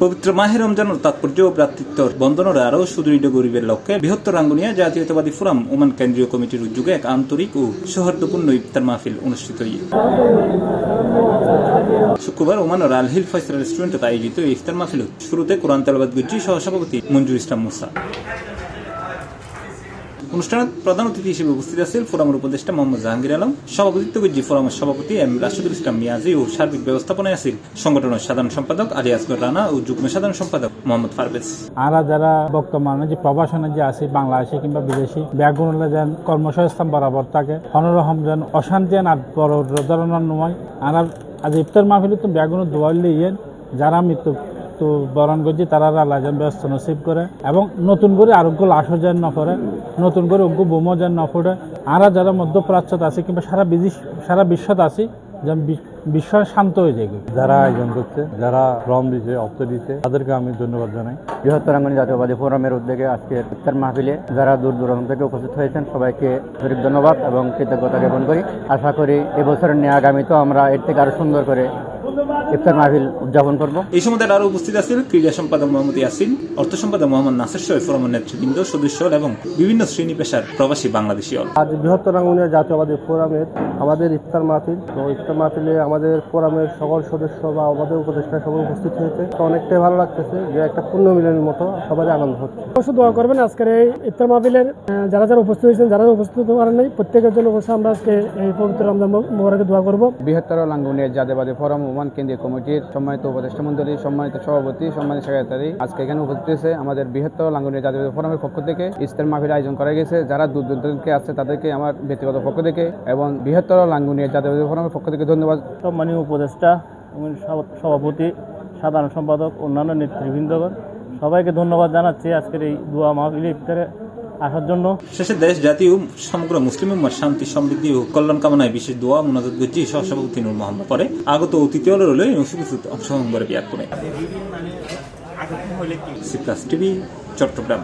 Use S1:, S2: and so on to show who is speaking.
S1: পবিত্র মাহে রমজানের তাৎপর্য ও ভ্রাতৃত্বর বন্ধনের আরও সুদৃঢ় গরিবের লক্ষ্যে বৃহত্তর রাঙ্গুনিয়া জাতীয়তাবাদী ফোরাম ওমান কেন্দ্রীয় কমিটির উদ্যোগে এক আন্তরিক ও সৌহার্দ্যপূর্ণ ইফতার মাহফিল অনুষ্ঠিত শুক্রবার ওমানের আল হিল ফয়সাল রেস্টুরেন্টে আয়োজিত এই ইফতার মাহফিল শুরুতে কোরআন তেলাওয়াত করছেন সহসভাপতি মঞ্জুর ইসলাম মুসা। অনুষ্ঠানে প্রধান অতিথি হিসেবে উপস্থিত আছেন ফোরামের উপদেষ্টা মোহাম্মদ জাহাঙ্গীর আলম, সভাপতিত্ব করছেন ফোরামের সভাপতি এম রাশিদুল ইসলাম মিয়াজি ও সার্বিক ব্যবস্থাপনায় আছেন সংগঠনের সাধারণ সম্পাদক আলী আসগর রানা ও যুগ্ম সাধারণ সম্পাদক মোহাম্মদ ফারবেজ।
S2: আমরা যারা বর্তমানে যে প্রবাসনে যে আছি বাংলাদেশি কিংবা বিদেশি ব্যাগুনলে যেন কর্মসংস্থান বরাবর থাকে অনরহম যেন অশান্তি আর বড় ধরনের নয়। আর আজ ইফতার মাহফিলে তো ব্যাগুন দোয়াইলে ইয়েন যারা মৃত্যু তো বরণ করছি তারা আল্লাহ যেন ব্যস্ত নসিব করে এবং নতুন করে আরোগ্য লাশও যেন ন করে, নতুন করে অজ্ঞ বোমও যেন ন পড়ে। আমরা যারা মধ্যপ্রাচ্যত আছি কিংবা সারা বিশ্বত আছি যেন বিশ্ব শান্ত হয়ে যায়।
S3: যারা আয়োজন করছে, যারা শ্রম দিচ্ছে, অর্থ দিচ্ছে, তাদেরকে আমি ধন্যবাদ জানাই।
S4: বৃহত্তর রাঙ্গুনি জাতীয়বাদী ফোরামের উদ্যোগে আজকে ইফতার মাহফিলে যারা দূর দূরান্ত থেকে উপস্থিত হয়েছেন সবাইকে ধন্যবাদ এবং কৃতজ্ঞতা জ্ঞাপন করি। আশা করি এবছরের নিয়ে আগামীতেও আমরা এর থেকে আরো সুন্দর করে ইফতার মাহফিল উদযাপন করব।
S1: এই সময় আরো উপস্থিত আছেন ক্রীড়া সম্পাদক মোহাম্মদ ইয়াসিন, অর্থ সম্পাদক মোহাম্মদ নাসির সহ ফোরামের নেতৃবৃন্দ, সদস্য এবং বিভিন্ন শ্রেণী পেশার প্রবাসী বাংলাদেশি।
S5: আজ বৃহত্তর রাঙ্গুনিয়া জাতীয়বাদী ফোরামের আমাদের ইফতার মাহফিল, তো ইফতার মাহফিলে আমাদের ফোরামের সকল সদস্য বা আমাদের উপদেষ্টা সবাই উপস্থিত হয়েছে। তো অনেকটাই ভালো লাগতেছে যে একটা পূর্ণ মিলনের মতো সবাই আনন্দ হচ্ছে।
S6: অবশ্যই দোয়া করবেন আজকের এই ইফতার মাহফিলের যারা যারা উপস্থিত হয়েছেন, যারা উপস্থিত হতে পারেন নাই, প্রত্যেকের জন্য অবশ্যই আমরা আজকে এই পবিত্র রমজান মোবারকে দোয়া করব।
S7: বৃহত্তর রাঙ্গুনিয়া জাতীয়বাদী ফোরাম ওমান কেন্দ্রীয় কমিটির সম্মানিত উপদেষ্টা মন্ডলী, সম্মানিত সভাপতি, সম্মানিত সেক্রেটারি আজকে এখানে উপস্থিত হয়েছে। আমাদের বৃহত্তর রাঙ্গুনিয়া জাতীয়বাদী ফোরামের পক্ষ থেকে ইফতার মাহফিল আয়োজন করা গেছে। যারা দূর দূরান্তে আছে তাদেরকে আমার ব্যক্তিগত পক্ষ থেকে এবং বৃহত্তর রাঙ্গুনিয়া জাতীয়বাদী ফোরামের পক্ষ থেকে ধন্যবাদ।
S2: সম্মানীয় উপদেষ্টা, সভাপতি, সাধারণ সম্পাদক, অন্যান্য নেতৃবৃন্দগণ সবাইকে ধন্যবাদ জানাচ্ছি আজকের এই দোয়া মাহফিলে ইফতারে আসার জন্য।
S1: শেষে দেশ জাতি ও সমগ্র মুসলিম উম্মার শান্তি সমৃদ্ধি ও কল্যাণ কামনায় বিশেষ দোয়া মুনাজাত করছি সহসভাপতি নূর মোহাম্মদ। পরে আগত অতিথি হলে অংশগ্রহণ করে বিয়ার করে। C plus TV, Chittagong.